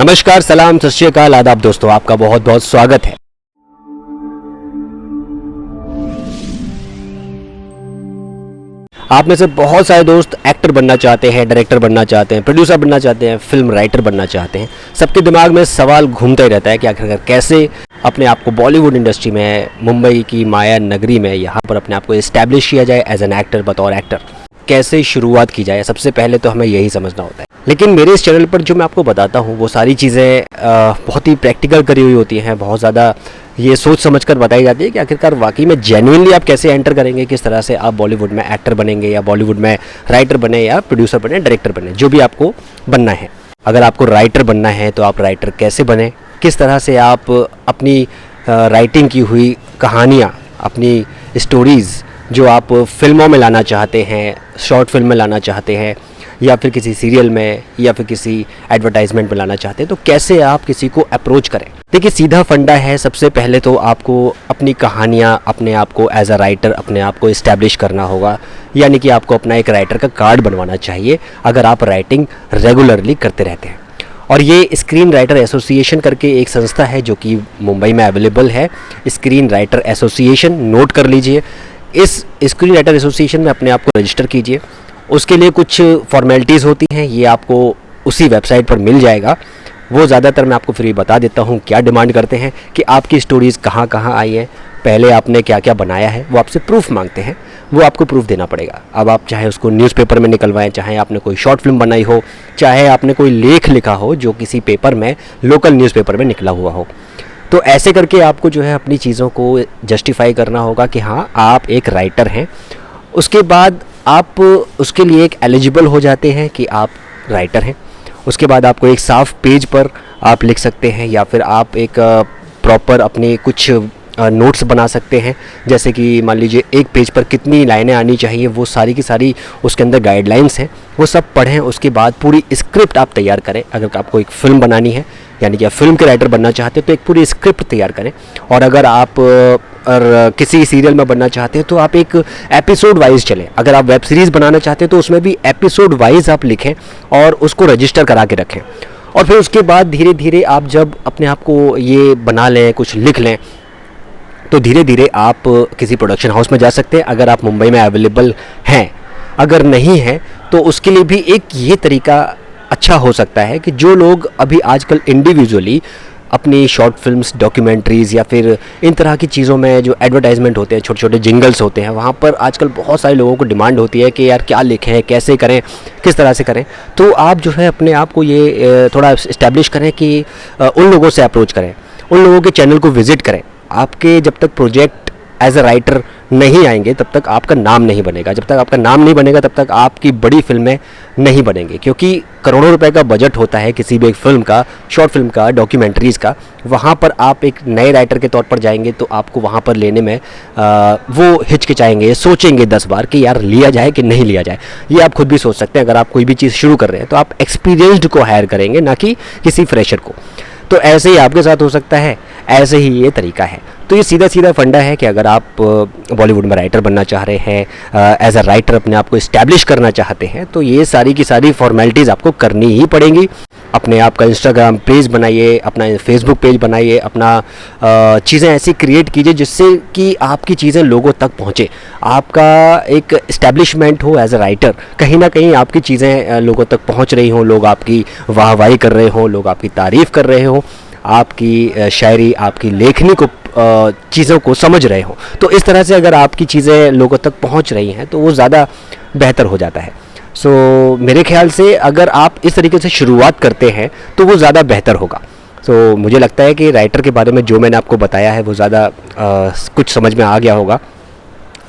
नमस्कार, सलाम, सत श्री अकाल, आदाब दोस्तों, आपका बहुत बहुत स्वागत है। आप में से बहुत सारे दोस्त एक्टर बनना चाहते हैं, डायरेक्टर बनना चाहते हैं, प्रोड्यूसर बनना चाहते हैं, फिल्म राइटर बनना चाहते हैं। सबके दिमाग में सवाल घूमता ही रहता है कि आखिरकार कैसे अपने आप को बॉलीवुड इंडस्ट्री में, मुंबई की माया नगरी में यहाँ पर अपने आप को इस्टेब्लिश किया जाए एज एन एक्टर, बतौर एक्टर। कैसे शुरुआत की जाए, सबसे पहले तो हमें यही समझना होता है। लेकिन मेरे इस चैनल पर जो मैं आपको बताता हूँ वो सारी चीज़ें बहुत ही प्रैक्टिकल करी हुई होती हैं, बहुत ज़्यादा ये सोच समझ कर बताई जाती है कि आखिरकार वाकई में जेन्युइनली आप कैसे एंटर करेंगे, किस तरह से आप बॉलीवुड में एक्टर बनेंगे या बॉलीवुड में राइटर बने या प्रोड्यूसर बने, डायरेक्टर बने, जो भी आपको बनना है। अगर आपको राइटर बनना है तो आप राइटर कैसे बने, किस तरह से आप अपनी राइटिंग की हुई कहानियाँ, अपनी स्टोरीज़ जो आप फिल्मों में लाना चाहते हैं, शॉर्ट फिल्म में लाना चाहते हैं या फिर किसी सीरियल में या फिर किसी एडवर्टाइजमेंट में लाना चाहते हैं, तो कैसे आप किसी को अप्रोच करें। देखिए, सीधा फंडा है। सबसे पहले तो आपको अपनी कहानियाँ, अपने आप को एज अ राइटर अपने आप को इस्टेब्लिश करना होगा, यानी कि आपको अपना एक राइटर का कार्ड बनवाना चाहिए अगर आप राइटिंग रेगुलरली करते रहते हैं। और ये स्क्रीन राइटर एसोसिएशन करके एक संस्था है जो कि मुंबई में अवेलेबल है, स्क्रीन राइटर एसोसिएशन, नोट कर लीजिए। इस स्क्रीन राइटर एसोसिएशन में अपने आप को रजिस्टर कीजिए। उसके लिए कुछ फॉर्मेलिटीज़ होती हैं, ये आपको उसी वेबसाइट पर मिल जाएगा। वो ज़्यादातर मैं आपको फ्री बता देता हूँ। क्या डिमांड करते हैं कि आपकी स्टोरीज़ कहाँ कहाँ आई है, पहले आपने क्या क्या बनाया है, वो आपसे प्रूफ मांगते हैं, वो आपको प्रूफ देना पड़ेगा। अब आप चाहे उसको न्यूज़पेपर में निकलवाएं, चाहे आपने कोई शॉर्ट फिल्म बनाई हो, चाहे आपने कोई लेख लिखा हो जो किसी पेपर में, लोकल न्यूज़पेपर में निकला हुआ हो, तो ऐसे करके आपको जो है अपनी चीज़ों को जस्टिफाई करना होगा कि हाँ, आप एक राइटर हैं। उसके बाद आप उसके लिए एक एलिजिबल हो जाते हैं कि आप राइटर हैं। उसके बाद आपको एक साफ पेज पर आप लिख सकते हैं या फिर आप एक प्रॉपर अपने कुछ नोट्स बना सकते हैं। जैसे कि मान लीजिए एक पेज पर कितनी लाइनें आनी चाहिए, वो सारी की सारी उसके अंदर गाइडलाइंस हैं, वो सब पढ़ें। उसके बाद पूरी स्क्रिप्ट आप तैयार करें। अगर आपको एक फ़िल्म बनानी है, यानी कि आप फिल्म के राइटर बनना चाहते हैं, तो एक पूरी स्क्रिप्ट तैयार करें। और अगर आप किसी सीरियल में बनना चाहते हैं तो आप एक एपिसोड वाइज चलें। अगर आप वेब सीरीज़ बनाना चाहते हैं तो उसमें भी एपिसोड वाइज आप लिखें और उसको रजिस्टर करा के रखें। और फिर उसके बाद धीरे धीरे आप जब अपने आप को ये बना लें, कुछ लिख लें, तो धीरे धीरे आप किसी प्रोडक्शन हाउस में जा सकते हैं अगर आप मुंबई में अवेलेबल हैं। अगर नहीं है तो उसके लिए भी एक ये तरीका अच्छा हो सकता है कि जो लोग अभी आजकल इंडिविजुअली अपनी शॉर्ट फिल्म्स, डॉक्यूमेंट्रीज़ या फिर इन तरह की चीज़ों में जो एडवर्टाइजमेंट होते हैं, छोटे छोटे जिंगल्स होते हैं, वहाँ पर आजकल बहुत सारे लोगों को डिमांड होती है कि यार क्या लिखें, कैसे करें, किस तरह से करें। तो आप जो है अपने आप को ये थोड़ा इस्टेब्लिश करें कि उन लोगों से अप्रोच करें, उन लोगों के चैनल को विज़िट करें। आपके जब तक प्रोजेक्ट एज अ राइटर नहीं आएंगे तब तक आपका नाम नहीं बनेगा। जब तक आपका नाम नहीं बनेगा तब तक आपकी बड़ी फिल्में नहीं बनेंगी, क्योंकि करोड़ों रुपए का बजट होता है किसी भी एक फिल्म का, शॉर्ट फिल्म का, डॉक्यूमेंट्रीज़ का। वहाँ पर आप एक नए राइटर के तौर पर जाएंगे तो आपको वहाँ पर लेने में वो हिचकिचाएंगे, सोचेंगे 10 बार कि यार लिया जाए कि नहीं लिया जाए। ये आप खुद भी सोच सकते हैं। अगर आप कोई भी चीज़ शुरू कर रहे हैं तो आप एक्सपीरियंस्ड को हायर करेंगे, ना कि किसी फ्रेशर को। तो ऐसे ही आपके साथ हो सकता है, ऐसे ही ये तरीका है। तो ये सीधा सीधा फंडा है कि अगर आप बॉलीवुड में राइटर बनना चाह रहे हैं, एज अ राइटर अपने आप को इस्टेब्लिश करना चाहते हैं, तो ये सारी की सारी फॉर्मेलिटीज़ आपको करनी ही पड़ेंगी। अपने आप का इंस्टाग्राम पेज बनाइए, अपना फेसबुक पेज बनाइए, अपना चीज़ें ऐसी क्रिएट कीजिए जिससे कि आपकी चीज़ें लोगों तक पहुँचे, आपका एक इस्टेब्लिशमेंट हो एज अ राइटर। कहीं ना कहीं आपकी चीज़ें लोगों तक पहुँच रही हों, लोग आपकी वाहवाही कर रहे हों, लोग आपकी तारीफ़ कर रहे हों, आपकी शायरी, आपकी लेखनी को, चीज़ों को समझ रहे हो। तो इस तरह से अगर आपकी चीज़ें लोगों तक पहुंच रही हैं तो वो ज़्यादा बेहतर हो जाता है। सो मेरे ख्याल से अगर आप इस तरीके से शुरुआत करते हैं तो वो ज़्यादा बेहतर होगा। सो मुझे लगता है कि राइटर के बारे में जो मैंने आपको बताया है वो ज़्यादा कुछ समझ में आ गया होगा।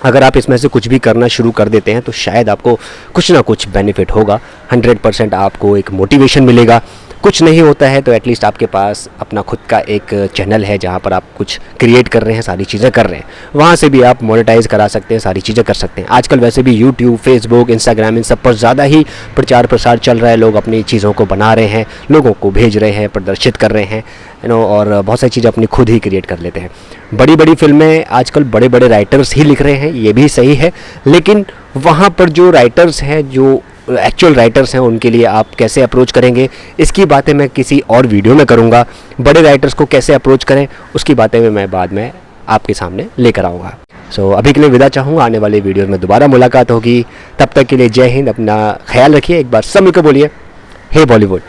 अगर आप इसमें से कुछ भी करना शुरू कर देते हैं तो शायद आपको कुछ ना कुछ बेनिफिट होगा। 100% आपको एक मोटिवेशन मिलेगा। कुछ नहीं होता है तो एटलीस्ट आपके पास अपना खुद का एक चैनल है जहाँ पर आप कुछ क्रिएट कर रहे हैं, सारी चीज़ें कर रहे हैं, वहाँ से भी आप मोनेटाइज करा सकते हैं, सारी चीज़ें कर सकते हैं। आजकल वैसे भी यूट्यूब, फेसबुक, इंस्टाग्राम, इन सब पर ज़्यादा ही प्रचार प्रसार चल रहा है। लोग अपनी चीज़ों को बना रहे हैं, लोगों को भेज रहे हैं, प्रदर्शित कर रहे हैं, और बहुत सारी चीज़ें अपनी खुद ही क्रिएट कर लेते हैं। बड़ी बड़ी फिल्में आजकल बड़े बड़े राइटर्स ही लिख रहे हैं, ये भी सही है, लेकिन वहाँ पर जो राइटर्स हैं, जो एक्चुअल राइटर्स हैं उनके लिए आप कैसे अप्रोच करेंगे, इसकी बातें मैं किसी और वीडियो में करूँगा। बड़े राइटर्स को कैसे अप्रोच करें उसकी बातें मैं बाद में आपके सामने लेकर आऊँगा। सो अभी के लिए विदा चाहूँगा, आने वाले वीडियो में दोबारा मुलाकात होगी। तब तक के लिए जय हिंद, अपना ख्याल रखिए। एक बार सब मिलकर बोलिए हे बॉलीवुड।